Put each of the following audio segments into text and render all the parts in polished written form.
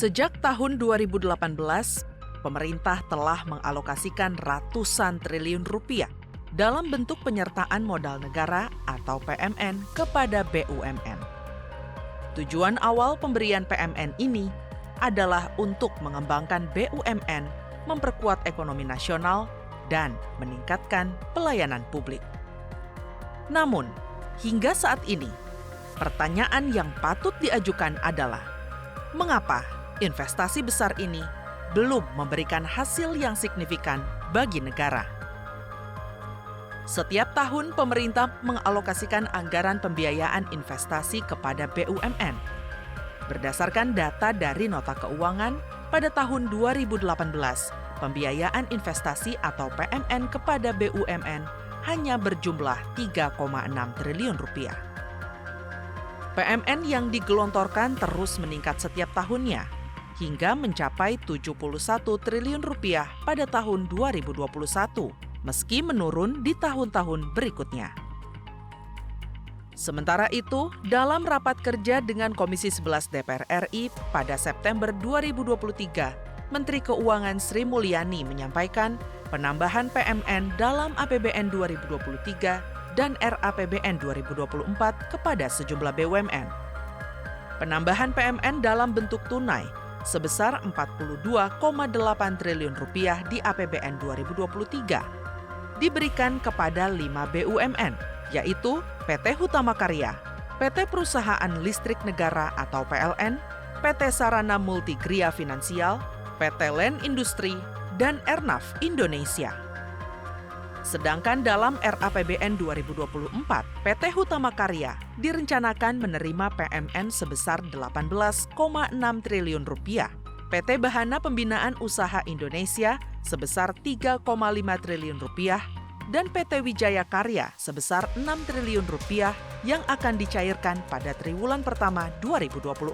Sejak tahun 2018, pemerintah telah mengalokasikan ratusan triliun rupiah dalam bentuk penyertaan modal negara atau PMN kepada BUMN. Tujuan awal pemberian PMN ini adalah untuk mengembangkan BUMN, memperkuat ekonomi nasional, dan meningkatkan pelayanan publik. Namun, hingga saat ini, pertanyaan yang patut diajukan adalah, mengapa investasi besar ini belum memberikan hasil yang signifikan bagi negara? Setiap tahun pemerintah mengalokasikan anggaran pembiayaan investasi kepada BUMN. Berdasarkan data dari Nota Keuangan, pada tahun 2018, pembiayaan investasi atau PMN kepada BUMN hanya berjumlah 3,6 triliun rupiah. PMN yang digelontorkan terus meningkat setiap tahunnya, hingga mencapai 71 triliun rupiah pada tahun 2021, meski menurun di tahun-tahun berikutnya. Sementara itu, dalam rapat kerja dengan Komisi 11 DPR RI pada September 2023, Menteri Keuangan Sri Mulyani menyampaikan penambahan PMN dalam APBN 2023 dan RAPBN 2024 kepada sejumlah BUMN. Penambahan PMN dalam bentuk tunai sebesar 42,8 triliun rupiah di APBN 2023 diberikan kepada 5 BUMN, yaitu PT Hutama Karya, PT Perusahaan Listrik Negara atau PLN, PT Sarana Multigria Finansial, PT Land Industri, dan Airnav Indonesia. Sedangkan dalam RAPBN 2024, PT Hutama Karya direncanakan menerima PMN sebesar 18,6 triliun rupiah, PT Bahana Pembinaan Usaha Indonesia sebesar 3,5 triliun rupiah, dan PT Wijaya Karya sebesar 6 triliun rupiah yang akan dicairkan pada triwulan pertama 2024.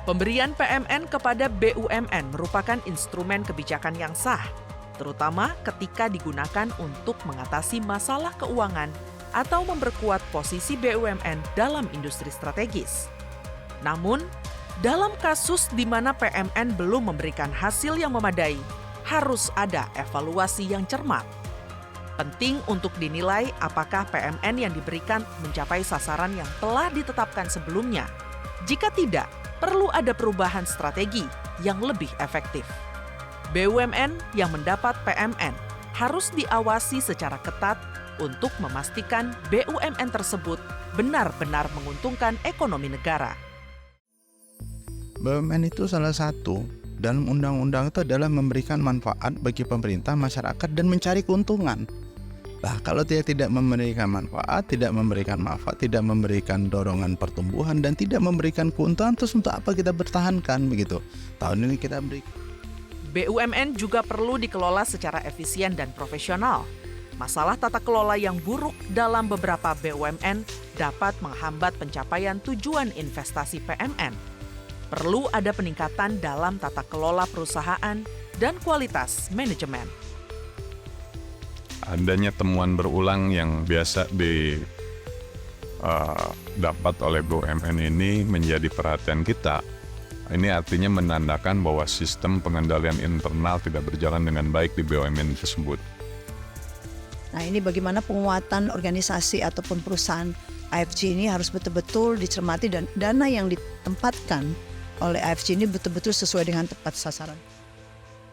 Pemberian PMN kepada BUMN merupakan instrumen kebijakan yang sah, terutama ketika digunakan untuk mengatasi masalah keuangan atau memperkuat posisi BUMN dalam industri strategis. Namun, dalam kasus di mana PMN belum memberikan hasil yang memadai, harus ada evaluasi yang cermat. Penting untuk dinilai apakah PMN yang diberikan mencapai sasaran yang telah ditetapkan sebelumnya. Jika tidak, perlu ada perubahan strategi yang lebih efektif. BUMN yang mendapat PMN harus diawasi secara ketat untuk memastikan BUMN tersebut benar-benar menguntungkan ekonomi negara. BUMN itu salah satu dalam undang-undang itu adalah memberikan manfaat bagi pemerintah, masyarakat, dan mencari keuntungan. Nah, kalau dia tidak memberikan manfaat, tidak memberikan manfaat, tidak memberikan dorongan pertumbuhan, dan tidak memberikan keuntungan, terus untuk apa kita bertahankan begitu? Tahun ini kita beri. BUMN juga perlu dikelola secara efisien dan profesional. Masalah tata kelola yang buruk dalam beberapa BUMN dapat menghambat pencapaian tujuan investasi PMN. Perlu ada peningkatan dalam tata kelola perusahaan dan kualitas manajemen. Adanya temuan berulang yang biasa dapat oleh BUMN ini menjadi perhatian kita. Ini artinya menandakan bahwa sistem pengendalian internal tidak berjalan dengan baik di BUMN tersebut. Nah, ini bagaimana penguatan organisasi ataupun perusahaan AFC ini harus betul-betul dicermati dan dana yang ditempatkan oleh AFC ini betul-betul sesuai dengan tepat sasaran.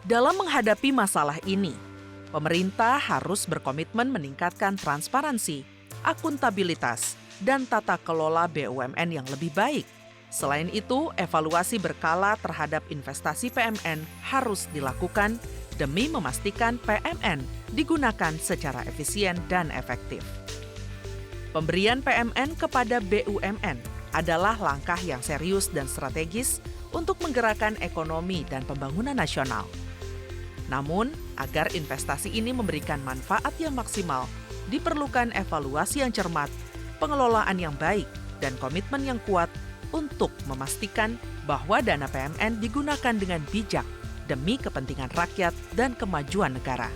Dalam menghadapi masalah ini, pemerintah harus berkomitmen meningkatkan transparansi, akuntabilitas, dan tata kelola BUMN yang lebih baik. Selain itu, evaluasi berkala terhadap investasi PMN harus dilakukan demi memastikan PMN digunakan secara efisien dan efektif. Pemberian PMN kepada BUMN adalah langkah yang serius dan strategis untuk menggerakkan ekonomi dan pembangunan nasional. Namun, agar investasi ini memberikan manfaat yang maksimal, diperlukan evaluasi yang cermat, pengelolaan yang baik, dan komitmen yang kuat untuk memastikan bahwa dana PMN digunakan dengan bijak demi kepentingan rakyat dan kemajuan negara.